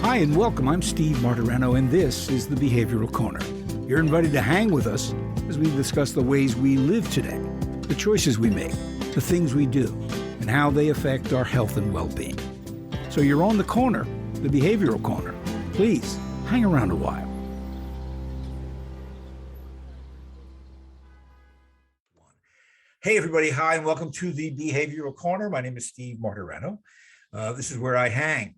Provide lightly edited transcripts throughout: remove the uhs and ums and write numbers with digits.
Hi and welcome. I'm Steve Martirano, and this is the Behavioral Corner. You're invited to hang with us as we discuss the ways we live today, the choices we make, the things we do, and how they affect our health and well-being. So you're on the corner, the Behavioral Corner. Please hang around a while. Hey everybody, hi and welcome to the Behavioral Corner. My name is Steve Martirano. This is where I hang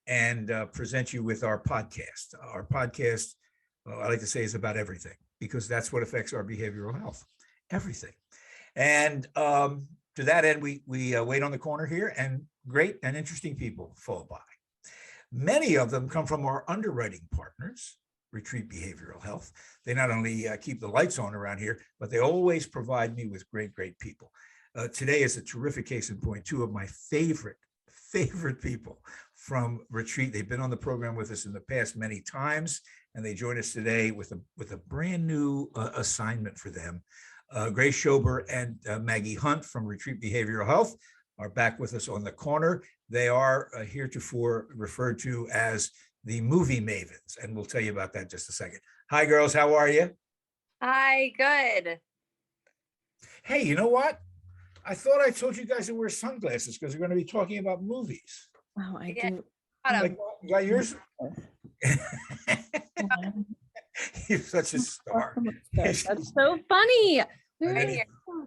and present you with our podcast. Our podcast, I like to say, is about everything because that's what affects our behavioral health, everything. And to that end, we wait on the corner here, and great and interesting people fall by. Many of them come from our underwriting partners, Retreat Behavioral Health. They not only keep the lights on around here, but they always provide me with great people. Today is a terrific case in point. Two of my favorite people from Retreat. They've been on the program with us in the past many times, and they join us today with a brand new assignment for them. Grace Shober and Maggie Hunt from Retreat Behavioral Health are back with us on the corner. They are heretofore referred to as the Movie Mavens, and we'll tell you about that in just a second. Hi, girls. How are you? Hi, good. Hey, you know what? I thought I told you guys to wear sunglasses because we're going to be talking about movies. Oh, I do. Like, you got yours? You're such a star. That's so funny. You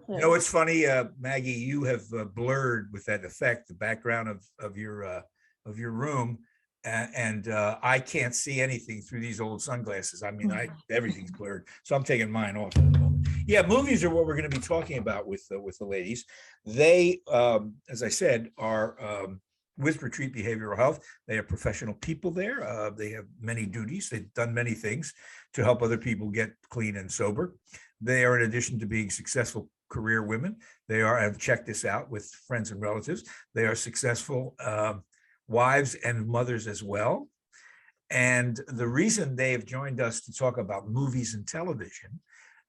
know what's funny, Maggie? You have blurred with that effect the background of your room, and I can't see anything through these old sunglasses. I mean, everything's blurred, so I'm taking mine off at the moment. Yeah, movies are what we're going to be talking about with the ladies. They, as I said, are with Retreat Behavioral Health. They are professional people there. They have many duties. They've done many things to help other people get clean and sober. They are, in addition to being successful career women, they are, I've checked this out with friends and relatives, they are successful wives and mothers as well. And the reason they have joined us to talk about movies and television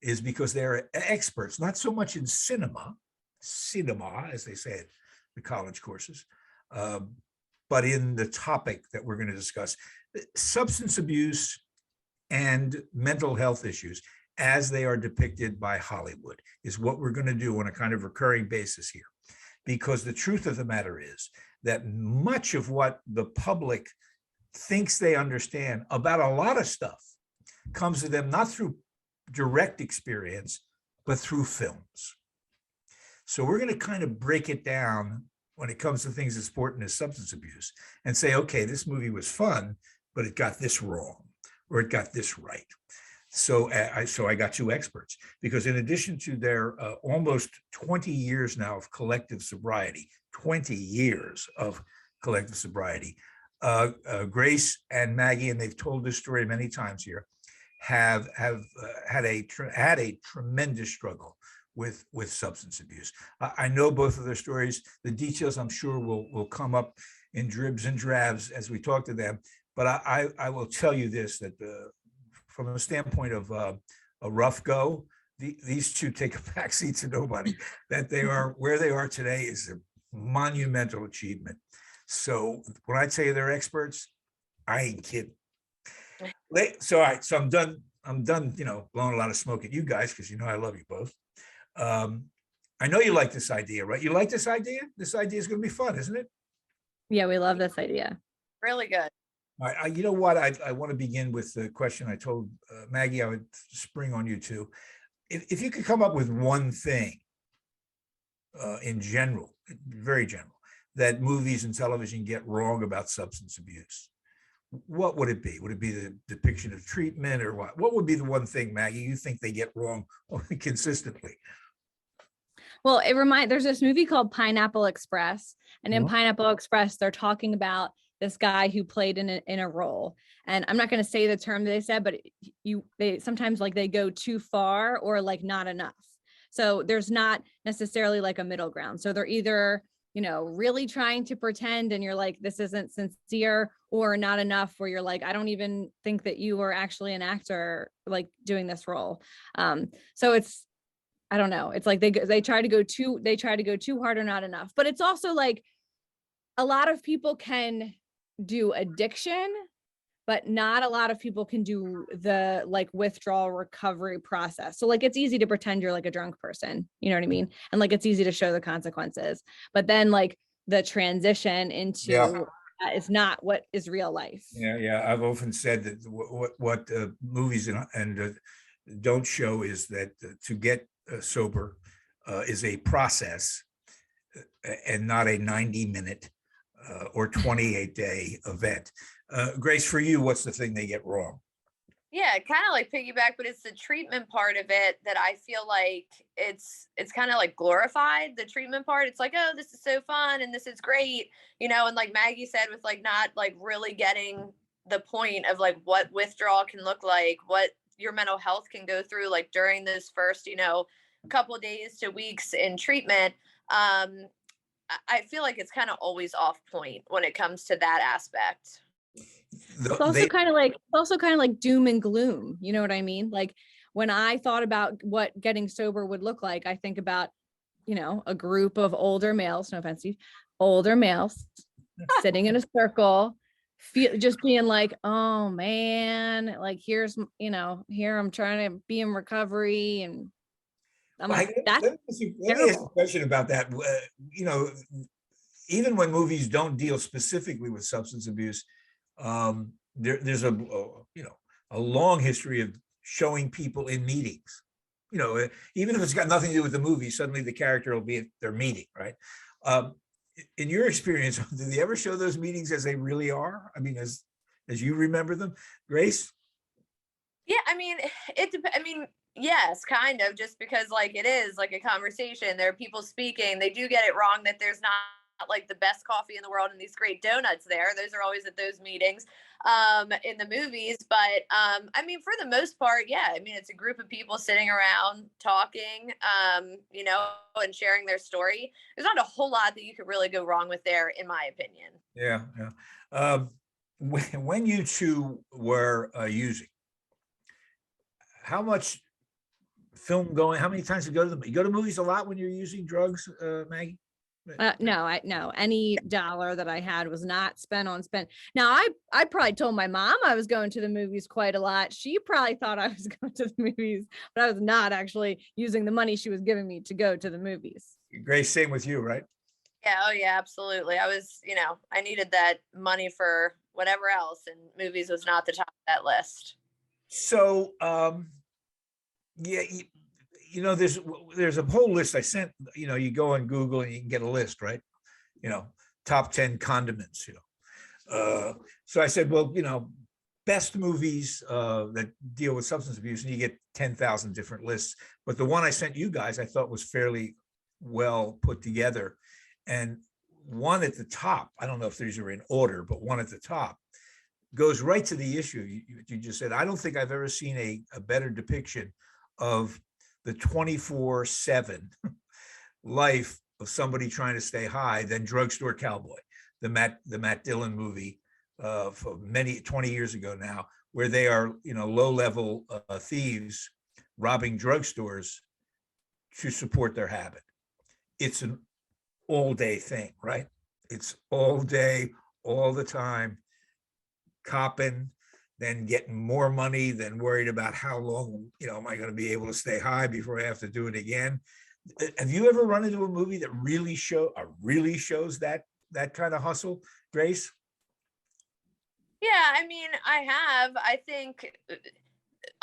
is because they're experts, not so much in cinema, as they say at the college courses, but in the topic that we're going to discuss, substance abuse and mental health issues as they are depicted by Hollywood is what we're going to do on a kind of recurring basis here. Because the truth of the matter is that much of what the public thinks they understand about a lot of stuff comes to them not through direct experience, but through films. So we're going to kind of break it down when it comes to things as important as substance abuse and say, okay, this movie was fun, but it got this wrong, or it got this right. So I got two experts, because in addition to their almost 20 years now of collective sobriety, 20 years of collective sobriety, Grace and Maggie, and they've told this story many times here, have had a tremendous struggle with substance abuse. I know both of their stories. The details, I'm sure, will come up in dribs and drabs as we talk to them. But I will tell you this, that from a standpoint of a rough go, these two take a backseat to nobody. That they are where they are today is a monumental achievement. So when I tell you they're experts, I ain't kidding. So all right, so I'm done, blowing a lot of smoke at you guys, because you know I love you both. I know you like this idea, right? You like this idea? This idea is going to be fun, isn't it? Yeah, we love this idea. Really good. All right, you know what? I want to begin with the question I told Maggie I would spring on you too. If you could come up with one thing in general, very general, that movies and television get wrong about substance abuse, what would it be? Would it be the depiction of treatment, or what? What would be the one thing, Maggie, you think they get wrong consistently? Well, there's this movie called Pineapple Express, and in Pineapple Express, they're talking about this guy who played in a role. And I'm not going to say the term they said, but they sometimes, like, they go too far or like not enough. So there's not necessarily like a middle ground. So they're either, really trying to pretend and you're like, this isn't sincere, or not enough where you're like, I don't even think that you were actually an actor, like, doing this role. So it's, I don't know. It's like they try to go too hard or not enough. But it's also like a lot of people can do addiction, but not a lot of people can do the like withdrawal recovery process. So like it's easy to pretend you're like a drunk person, you know what I mean? And like it's easy to show the consequences, but then like the transition into that is not what is real life. Yeah. I've often said that what movies and don't show is that to get sober is a process and not a 90-minute or 28-day event. Grace, for you, what's the thing they get wrong? Yeah, kind of like piggyback, but it's the treatment part of it that I feel like it's kind of like glorified. The treatment part, it's like, oh, this is so fun and this is great, and like Maggie said, with like not like really getting the point of like what withdrawal can look like, what your mental health can go through like during this first, couple of days to weeks in treatment. I feel like it's kind of always off point when it comes to that aspect. It's also kind of like doom and gloom. You know what I mean? Like when I thought about what getting sober would look like, I think about, a group of older males, no offense, Steve, older males sitting in a circle, just being like, oh man, like here's, here I'm trying to be in recovery. And I'm like, that's let me ask a question about that. Even when movies don't deal specifically with substance abuse, there's a long history of showing people in meetings. Even if it's got nothing to do with the movie, suddenly the character will be at their meeting, right? In your experience, do they ever show those meetings as they really are? I mean, as you remember them, Grace? Yeah, I mean, yes, kind of, just because like it is like a conversation. There are people speaking. They do get it wrong that there's not like the best coffee in the world and these great donuts there. Those are always at those meetings in the movies. But I mean, for the most part, yeah, I mean, it's a group of people sitting around talking, and sharing their story. There's not a whole lot that you could really go wrong with there, in my opinion. Yeah. When you two were using, how much film going, how many times you go to movies a lot when you're using drugs, Maggie? No, any dollar that I had was not spent. Now I probably told my mom I was going to the movies quite a lot. She probably thought I was going to the movies, but I was not actually using the money she was giving me to go to the movies. Grace, same with you, right? Yeah. Oh yeah, absolutely. I was, I needed that money for whatever else, and movies was not the top of that list. So, yeah, there's a whole list I sent, you go on Google and you can get a list, right? Top 10 condiments, so I said, well, best movies that deal with substance abuse, and you get 10,000 different lists. But the one I sent you guys, I thought was fairly well put together. And one at the top, I don't know if these are in order, but one at the top goes right to the issue you just said. I don't think I've ever seen a better depiction of the 24/7 life of somebody trying to stay high than Drugstore Cowboy, the Matt Dillon movie for 20 years ago now, where they are, low-level thieves robbing drugstores to support their habit. It's an all-day thing, right? It's all day, all the time, copping, then getting more money, then worried about how long, am I going to be able to stay high before I have to do it again? Have you ever run into a movie that really shows that kind of hustle, Grace? Yeah, I mean, I have. I think,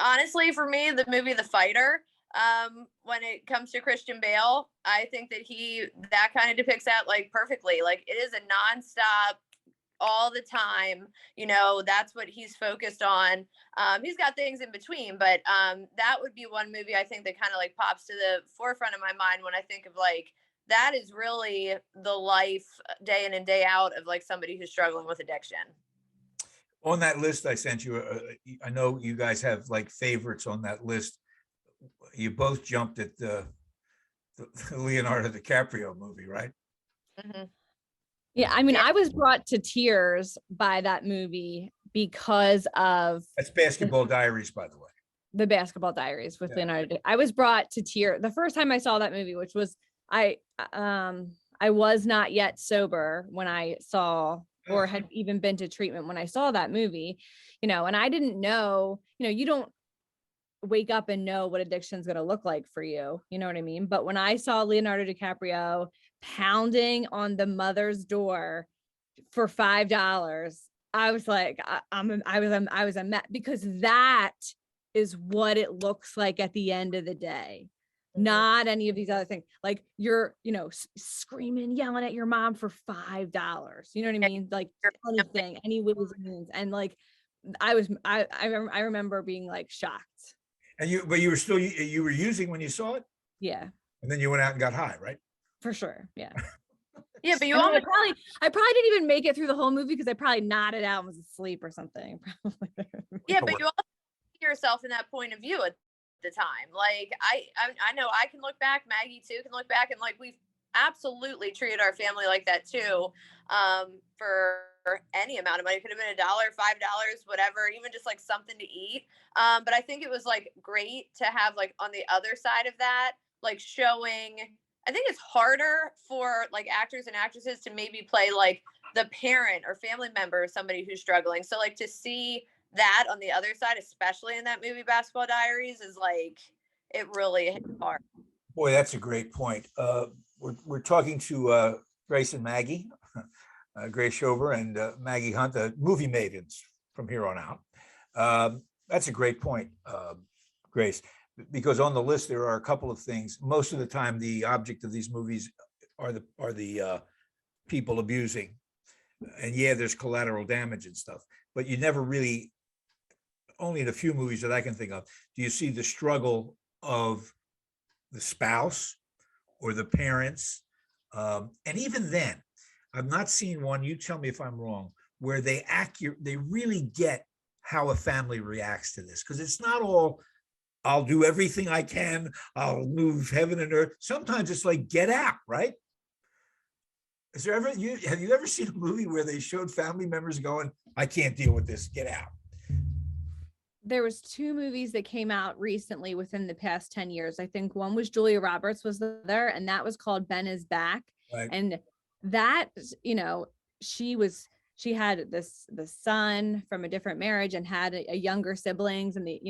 honestly, for me, the movie The Fighter, when it comes to Christian Bale, I think that kind of depicts that like perfectly. Like it is a nonstop, all the time, that's what he's focused on. He's got things in between, but that would be one movie I think that kind of like pops to the forefront of my mind when I think of like, that is really the life day in and day out of like somebody who's struggling with addiction. On that list I sent you, I know you guys have like favorites on that list. You both jumped at the Leonardo Dicaprio movie, right? Mm-hmm. Yeah, I mean, I was brought to tears by that movie because of That's Basketball Diaries, by the way. The Basketball Diaries with Leonardo. I was brought to tears the first time I saw that movie, which was I was not yet sober when I saw or had even been to treatment when I saw that movie, and I didn't know, you don't wake up and know what addiction is going to look like for you. You know what I mean? But when I saw Leonardo DiCaprio pounding on the mother's door for $5, I was like, I was a mess, because that is what it looks like at the end of the day. Not any of these other things. Like you're, screaming, yelling at your mom for $5. You know what I mean? Like anything, any ways and means. And like, I remember being like shocked. And but you were still, you were using when you saw it? Yeah. And then you went out and got high, right? For sure. Yeah. Yeah, but you I almost probably didn't even make it through the whole movie because I probably nodded out and was asleep or something. yeah, but you also see yourself in that point of view at the time. Like I know I can look back, Maggie too can look back, and like we've absolutely treated our family like that too. For any amount of money. It could have been $1, $5, whatever, even just like something to eat. But I think it was like great to have like on the other side of that, like showing, I think it's harder for like actors and actresses to maybe play like the parent or family member of somebody who's struggling. So like to see that on the other side, especially in that movie Basketball Diaries, is like, it really hit hard. Boy, that's a great point. We're talking to Grace and Maggie, Grace Shober and Maggie Hunt, the Movie Mavens from here on out. That's a great point, Grace, because on the list there are a couple of things. Most of the time, the object of these movies are the people abusing, and yeah, there's collateral damage and stuff, but you never really, only in a few movies that I can think of, do you see the struggle of the spouse or the parents, and even then, I've not seen one, you tell me if I'm wrong, where they really get how a family reacts to this. Because it's not all, I'll do everything I can, I'll move heaven and earth. Sometimes it's like, get out, right? Have you ever seen a movie where they showed family members going, I can't deal with this, get out? There was 2 movies that came out recently within the past 10 years. I think one was Julia Roberts was there, and that was called Ben is Back. Right. And that, she had the son from a different marriage and had a younger siblings, and they,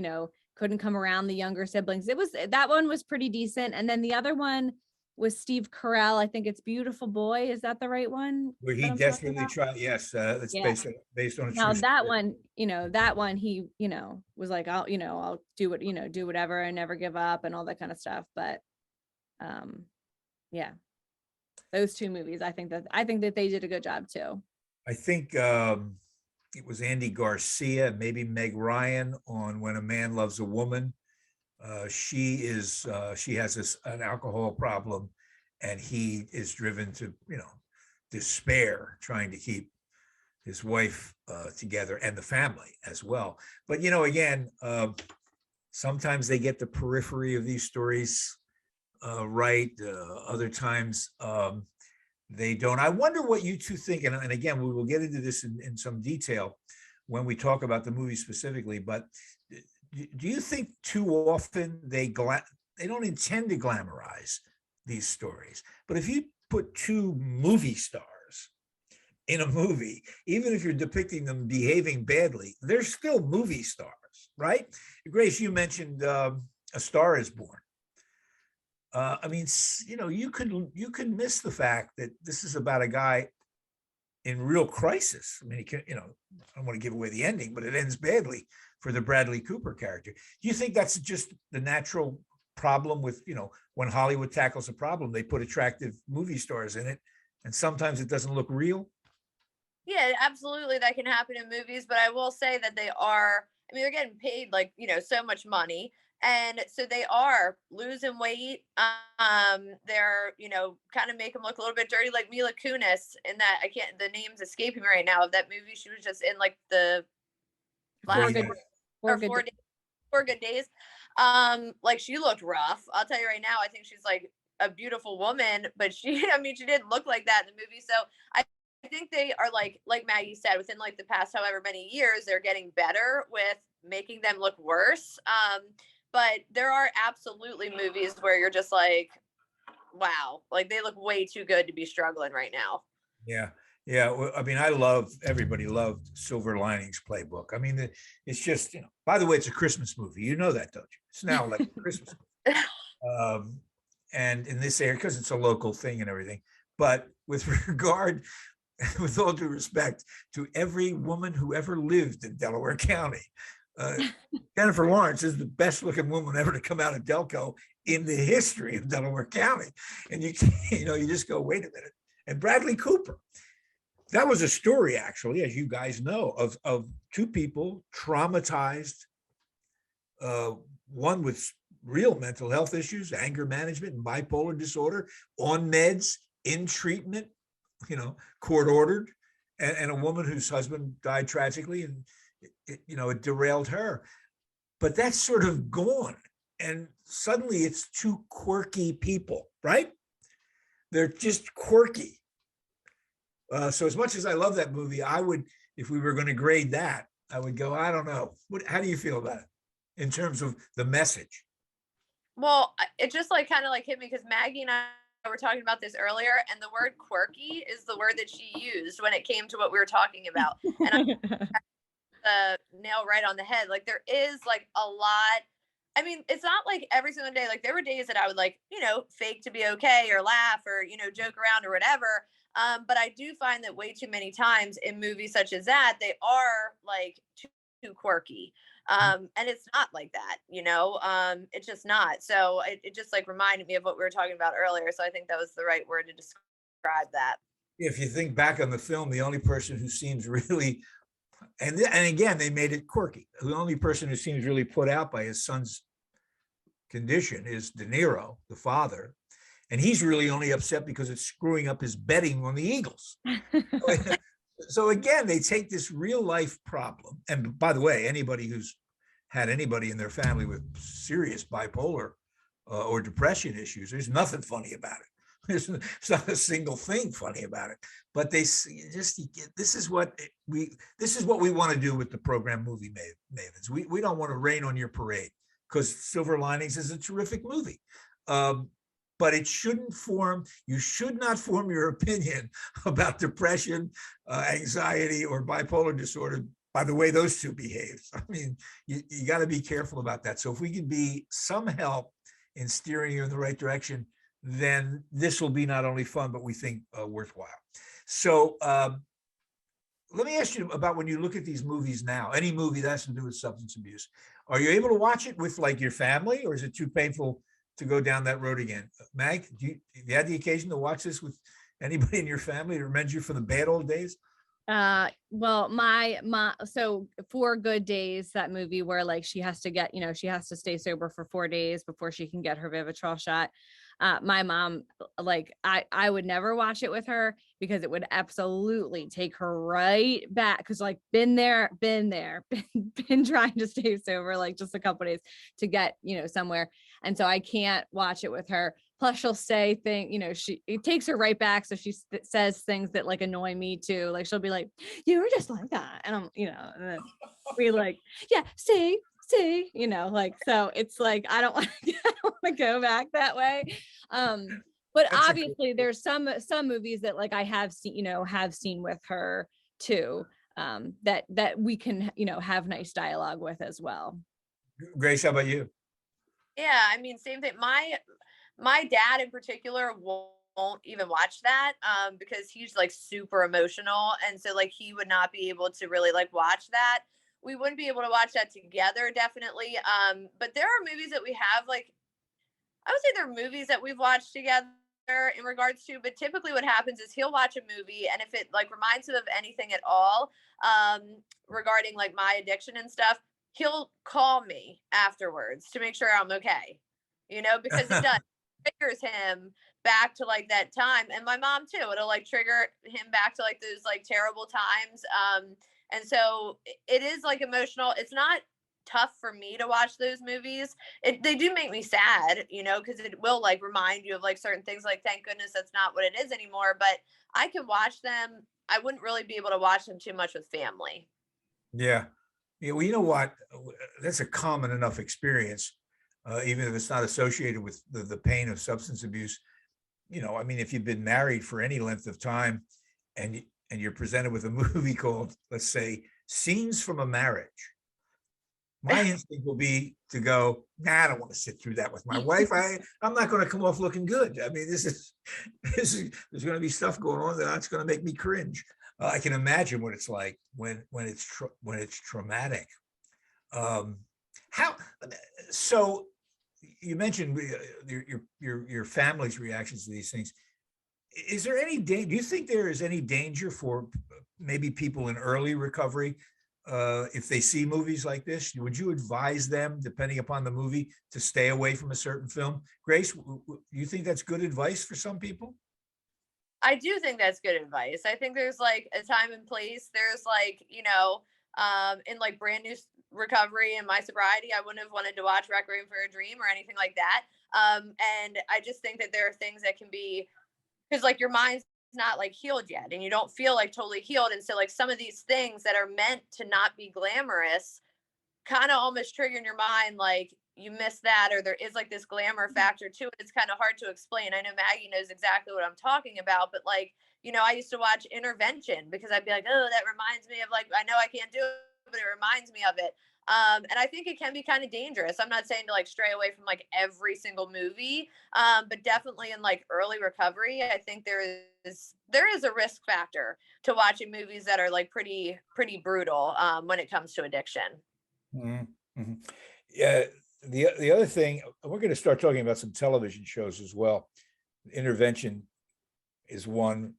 couldn't come around the younger siblings. That one was pretty decent. And then the other one was Steve Carell. I think it's Beautiful Boy. Is that the right one? Where he desperately tried. Yes. It's based on a now true that story. one, he, was like, I'll do what, do whatever and never give up and all that kind of stuff. But, yeah, those 2 movies, I think that they did a good job too. I think it was Andy Garcia, maybe Meg Ryan on When a Man Loves a Woman. She has an alcohol problem, and he is driven to, despair trying to keep his wife together and the family as well. But, again, sometimes they get the periphery of these stories right. Other times they don't. I wonder what you two think. And again, we will get into this in some detail when we talk about the movie specifically. But do you think too often they don't intend to glamorize these stories? But if you put 2 movie stars in a movie, even if you're depicting them behaving badly, they're still movie stars, right? Grace, you mentioned A Star Is Born. I mean, you could miss the fact that this is about a guy in real crisis. I mean, I don't want to give away the ending, but it ends badly for the Bradley Cooper character. Do you think that's just the natural problem with, when Hollywood tackles a problem, they put attractive movie stars in it, and sometimes it doesn't look real? Yeah, absolutely. That can happen in movies, but I will say that they're getting paid like, so much money. And so they are losing weight. They're, kind of make them look a little bit dirty, like Mila Kunis in that, the name's escaping me right now, of that movie. She was just in like the last 4 Good Days. Like she looked rough. I'll tell you right now, I think she's like a beautiful woman, but she didn't look like that in the movie. So I think they are like Maggie said, within like the past however many years, they're getting better with making them look worse. But there are absolutely movies where you're just like, wow, like they look way too good to be struggling right now. Yeah. Yeah, well, I mean, everybody loved Silver Linings Playbook. I mean, it's just, by the way, it's a Christmas movie. You know that, don't you? It's now like a Christmas movie. And in this area, because it's a local thing and everything. But with regard, with all due respect to every woman who ever lived in Delaware County, Jennifer Lawrence is the best looking woman ever to come out of Delco in the history of Delaware County. And you just go, wait a minute. And Bradley Cooper. That was a story, actually, as you guys know, of two people traumatized, one with real mental health issues, anger management and bipolar disorder, on meds, in treatment, court ordered, and a woman whose husband died tragically, and it derailed her. But that's sort of gone. And suddenly it's two quirky people, right? They're just quirky. So as much as I love that movie, I would, if we were going to grade that, I would go, I don't know. How do you feel about it in terms of the message? Well, it just kind of hit me because Maggie and I were talking about this earlier, and the word quirky is the word that she used when it came to what we were talking about. And I nail right on the head. There is a lot. I mean, it's not every single day. There were days that I would fake to be okay or laugh or, joke around or whatever. But I do find that way too many times in movies such as that, they are too quirky. And it's not like that, it's just not. So it just reminded me of what we were talking about earlier. So I think that was the right word to describe that. If you think back on the film, the only person who seems really, and again, they made it quirky. The only person who seems really put out by his son's condition is De Niro, the father. And he's really only upset because it's screwing up his betting on the Eagles. So again, they take this real life problem. And by the way, anybody who's had anybody in their family with serious bipolar or depression issues, there's nothing funny about it. There's not a single thing funny about it. But this is what we want to do with the program Movie Mavens. We don't want to rain on your parade, because Silver Linings is a terrific movie. But you should not form your opinion about depression, anxiety, or bipolar disorder by the way those two behave. I mean, you got to be careful about that. So if we can be some help in steering you in the right direction, then this will be not only fun, but we think worthwhile. So let me ask you about when you look at these movies now, any movie that has to do with substance abuse, are you able to watch it with your family, or is it too painful to go down that road again? Mag, have you had the occasion to watch this with anybody in your family that reminds you from the bad old days? Well, my so 4 Good Days, that movie where she has to she has to stay sober for 4 days before she can get her Vivitrol shot. My mom, I would never watch it with her because it would absolutely take her right back. Cause been trying to stay sober, just a couple days to get, somewhere. And so I can't watch it with her. Plus she'll say it takes her right back. So she says things that annoy me too. She'll be like, you were just like that. And I'm, and then we yeah, see, so it's I don't want to go back that way. But That's obviously there's some movies that I have seen with her too, that we can, have nice dialogue with as well. Grace, how about you? Yeah, I mean, same thing. My dad in particular won't even watch that because he's super emotional, and so he would not be able to really watch that. We wouldn't be able to watch that together, definitely. But there are movies that we have I would say there are movies that we've watched together in regards to, but typically what happens is he'll watch a movie, and if it reminds him of anything at all regarding my addiction and stuff, he'll call me afterwards to make sure I'm okay, because it does triggers him back to that time. And my mom too, it'll trigger him back to those terrible times. And so it is emotional. It's not tough for me to watch those movies. They do make me sad, because it will remind you of certain things, thank goodness that's not what it is anymore. But I can watch them. I wouldn't really be able to watch them too much with family. Yeah. Well, you know what? That's a common enough experience, even if it's not associated with the pain of substance abuse. I mean, if you've been married for any length of time and and you're presented with a movie called, let's say, Scenes from a Marriage, my instinct will be to go, nah, I don't want to sit through that with my wife. I'm not going to come off looking good. I mean, there's going to be stuff going on that's going to make me cringe. I can imagine what it's like when it's traumatic. How so? You mentioned your family's reactions to these things. Is there any do you think there is any danger for maybe people in early recovery if they see movies like this? Would you advise them, depending upon the movie, to stay away from a certain film? Grace, do you think that's good advice for some people? I do think that's good advice. I think there's like a time and place. There's like, in like brand new recovery and my sobriety, I wouldn't have wanted to watch Requiem for a Dream or anything like that. And I just think that there are things that can be, because like your mind's not like healed yet and you don't feel like totally healed. And so like some of these things that are meant to not be glamorous kind of almost trigger in your mind, like you miss that, or there is like this glamour factor to it. It's kind of hard to explain. I know Maggie knows exactly what I'm talking about, but like, I used to watch Intervention because I'd be like, oh, that reminds me of like, I know I can't do it, but it reminds me of it. And I think it can be kind of dangerous. I'm not saying to like stray away from like every single movie, but definitely in like early recovery, I think there is a risk factor to watching movies that are like pretty brutal when it comes to addiction. Mm-hmm. Yeah. The other thing, we're going to start talking about some television shows as well. Intervention is one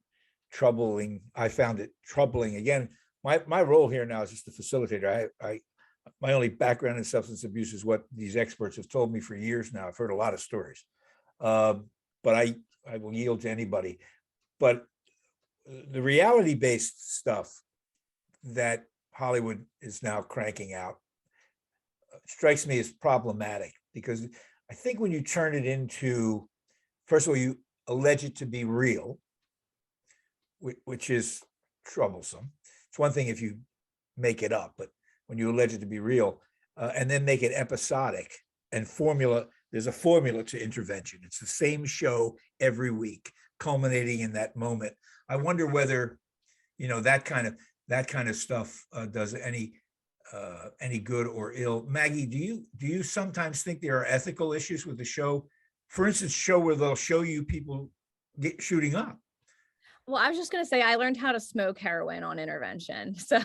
troubling. I found it troubling. Again, my role here now is just the facilitator. My only background in substance abuse is what these experts have told me for years now. I've heard a lot of stories, but I will yield to anybody. But the reality-based stuff that Hollywood is now cranking out strikes me as problematic, because I think when you turn it into, first of all, you allege it to be real, which is troublesome. It's one thing if you make it up, but when you allege it to be real, and then make it episodic and there's a formula to Intervention. It's the same show every week, culminating in that moment. I wonder whether, that kind of stuff does any good or ill. Maggie, do you sometimes think there are ethical issues with the show? For instance, show where they'll show you people shooting up. Well, I was just going to say, I learned how to smoke heroin on Intervention. So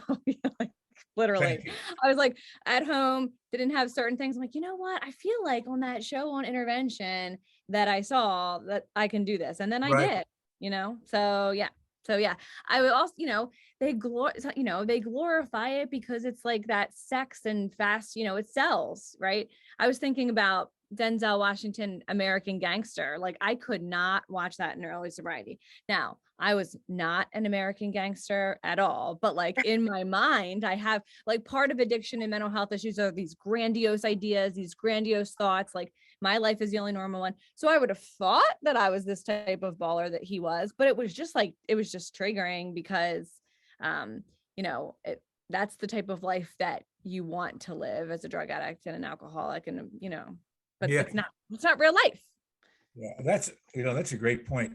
like, literally, I was like at home, didn't have certain things. I'm like, you know what? I feel like on that show on Intervention that I saw that I can do this. And then I did, so yeah. I would also, they glorify it because it's like that sex and fast, it sells, right? I was thinking about Denzel Washington, American Gangster. Like I could not watch that in early sobriety. Now, I was not an American gangster at all, but like in my mind, I have like part of addiction and mental health issues are these grandiose ideas, these grandiose thoughts, like my life is the only normal one. So I would have thought that I was this type of baller that he was, but it was just triggering because, that's the type of life that you want to live as a drug addict and an alcoholic and, but it's not real life. Yeah, that's a great point.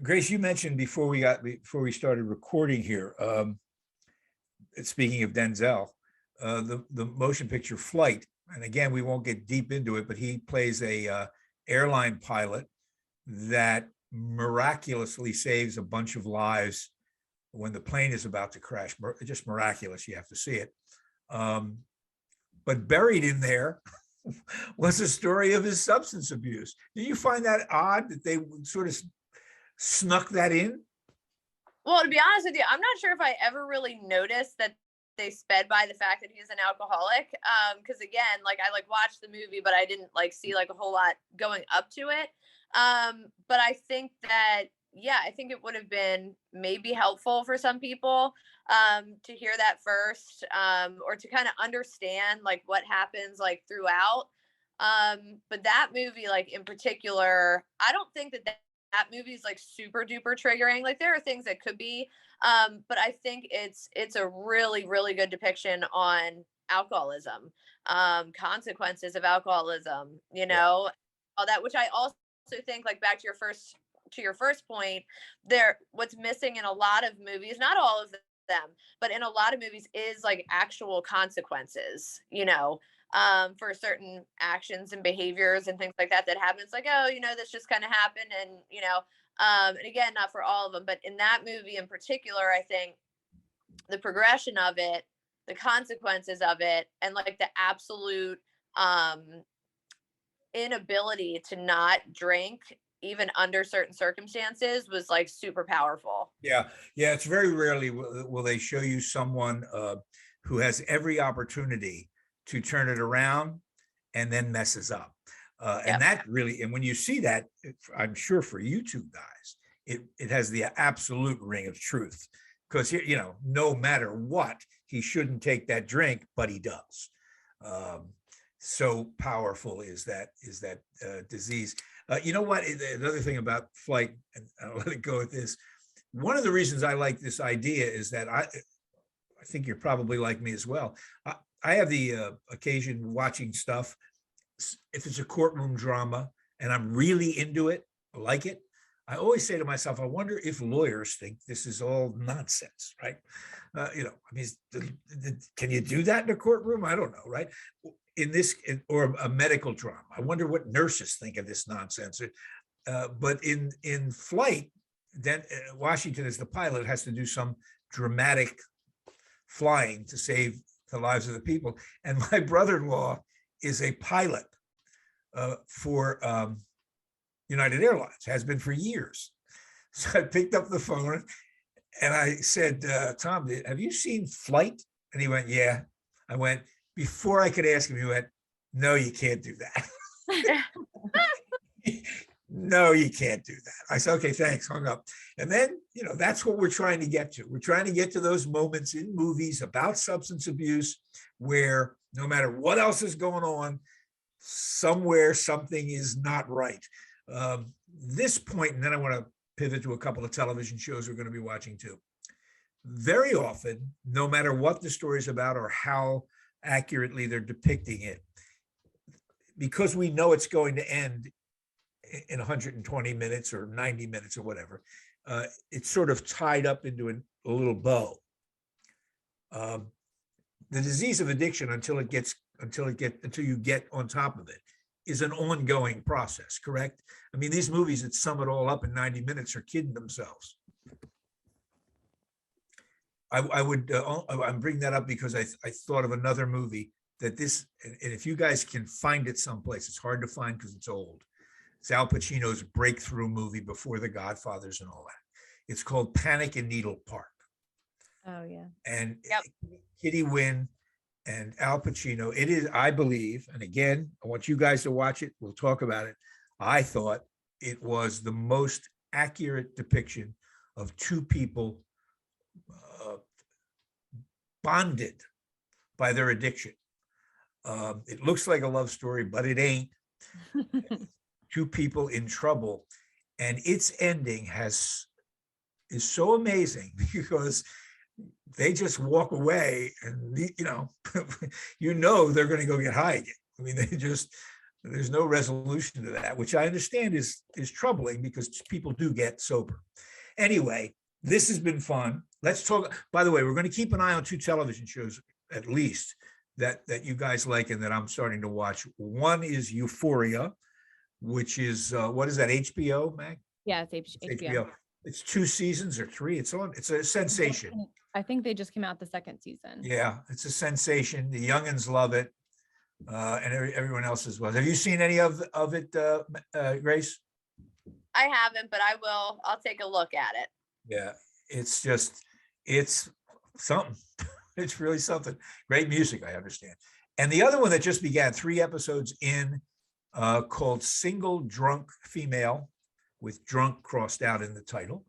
Grace, you mentioned before we started recording here, speaking of Denzel, the motion picture Flight. And again, we won't get deep into it, but he plays a airline pilot that miraculously saves a bunch of lives when the plane is about to crash. Just miraculous. You have to see it. But buried in there was a story of his substance abuse. Do you find that odd that they sort of snuck that in? Well, to be honest with you, I'm not sure if I ever really noticed that they sped by the fact that he's an alcoholic. Because again, like I like watched the movie, but I didn't like see like a whole lot going up to it. But I think that, I think it would have been maybe helpful for some people to hear that first, or to kind of understand like what happens like throughout. But that movie, like in particular, I don't think that movie is like super duper triggering. Like there are things that could be, but I think it's a really, really good depiction on alcoholism, consequences of alcoholism, all that, which I also think, like back to your first to your first point, what's missing in a lot of movies, not all of them, but in a lot of movies is like actual consequences, for certain actions and behaviors and things like that happen. It's like, oh, this just kind of happened, and and again, not for all of them, but in that movie in particular, I think the progression of it, the consequences of it, and like the absolute inability to not drink even under certain circumstances was like super powerful. Yeah, it's very rarely will they show you someone who has every opportunity to turn it around and then messes up. And that really, and when you see that, I'm sure for you two guys, it has the absolute ring of truth, because no matter what, he shouldn't take that drink, but he does. So powerful is that disease. You know what? Another thing about flight, and I'll let it go with this. One of the reasons I like this idea is that I think you're probably like me as well. I have the occasion watching stuff. If it's a courtroom drama and I'm really into it, I like it, I always say to myself, I wonder if lawyers think this is all nonsense, right? Can you do that in a courtroom? I don't know, right? Or a medical drama. I wonder what nurses think of this nonsense. But in flight, then Washington, as the pilot, has to do some dramatic flying to save the lives of the people. And my brother-in-law is a pilot for United Airlines, has been for years. So I picked up the phone and I said, Tom, have you seen Flight? And he went, yeah. I went, before I could ask him, he went, no, you can't do that. No, you can't do that. I said, okay, thanks, hung up. And then, that's what we're trying to get to. We're trying to get to those moments in movies about substance abuse where no matter what else is going on, somewhere something is not right. This point, and then I want to pivot to a couple of television shows we're going to be watching too. Very often, no matter what the story is about or how accurately they're depicting it, because we know it's going to end in 120 minutes or 90 minutes or whatever, it's sort of tied up into a little bow. The disease of addiction, until you get on top of it, is an ongoing process, correct? I mean, these movies that sum it all up in 90 minutes are kidding themselves. I'm bringing that up because I thought of another movie that and if you guys can find it someplace, it's hard to find because it's old. It's Al Pacino's breakthrough movie before The Godfathers and all that. It's called Panic in Needle Park. Oh, yeah. And Kitty Wynn and Al Pacino. It is, I believe, and again, I want you guys to watch it. We'll talk about it. I thought it was the most accurate depiction of two people bonded by their addiction. It looks like a love story, but it ain't. Two people in trouble, and its ending is so amazing because they just walk away, and they're going to go get high again. I mean, there's no resolution to that, which I understand is troubling because people do get sober. Anyway, this has been fun. Let's talk. By the way, we're going to keep an eye on two television shows at least that you guys like and that I'm starting to watch. One is Euphoria, which is what is that, HBO, Mag? Yeah, it's HBO. It's 2 seasons or 3. It's a sensation. I think they just came out the second season. Yeah, it's a sensation. The youngins love it, and everyone else as well. Have you seen any of it, Grace? I haven't, but I will. I'll take a look at it. Yeah, it's something. It's really something. Great music, I understand. And the other one that just began, 3 episodes in, called Single Drunk Female, with drunk crossed out in the title.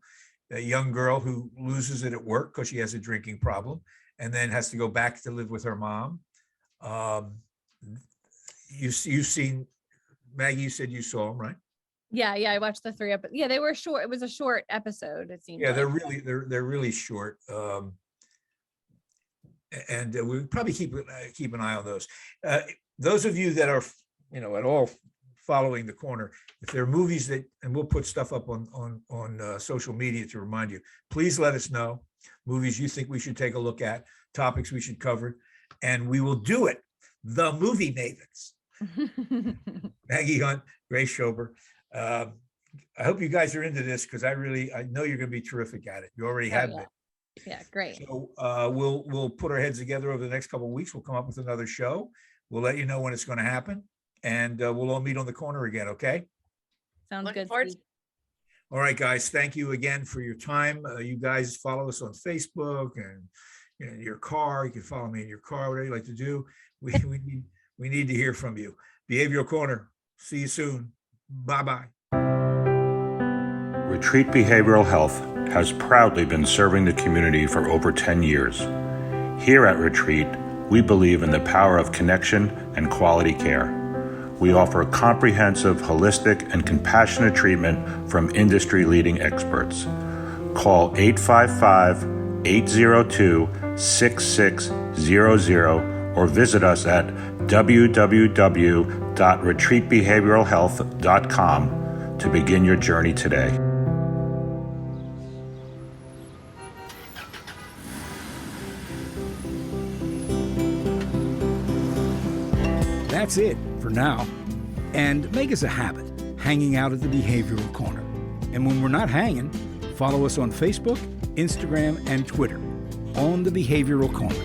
A young girl who loses it at work because she has a drinking problem and then has to go back to live with her mom. You've seen, Maggie, you said you saw them, right? Yeah, I watched the 3 episodes. Yeah, they were short. It was a short episode, it seemed. Yeah, like. they're really short. And we'll probably keep an eye on those. Those of you that are, at all following the corner. If there are movies that, and we'll put stuff up on social media to remind you, please let us know movies you think we should take a look at, topics we should cover, and we will do it. The Movie Mavens. Maggie Hunt, Grace Shober. I hope you guys are into this, because I know you're going to be terrific at it. You already have been. Yeah, great. So we'll put our heads together over the next couple of weeks. We'll come up with another show. We'll let you know when it's going to happen, and we'll all meet on the corner again. Okay. Sounds Looking good. forward Steve. All right, guys. Thank you again for your time. You guys follow us on Facebook and in your car. You can follow me in your car, whatever you like to do. We need to hear from you. Behavioral Corner. See you soon. Bye-bye. Retreat Behavioral Health has proudly been serving the community for over 10 years. Here at Retreat, we believe in the power of connection and quality care. We offer comprehensive, holistic, and compassionate treatment from industry-leading experts. Call 855-802-6600 or visit us at www.retreatbehavioralhealth.com to begin your journey today. That's it for now. And make us a habit, hanging out at the Behavioral Corner. And when we're not hanging, follow us on Facebook, Instagram, and Twitter on the Behavioral Corner.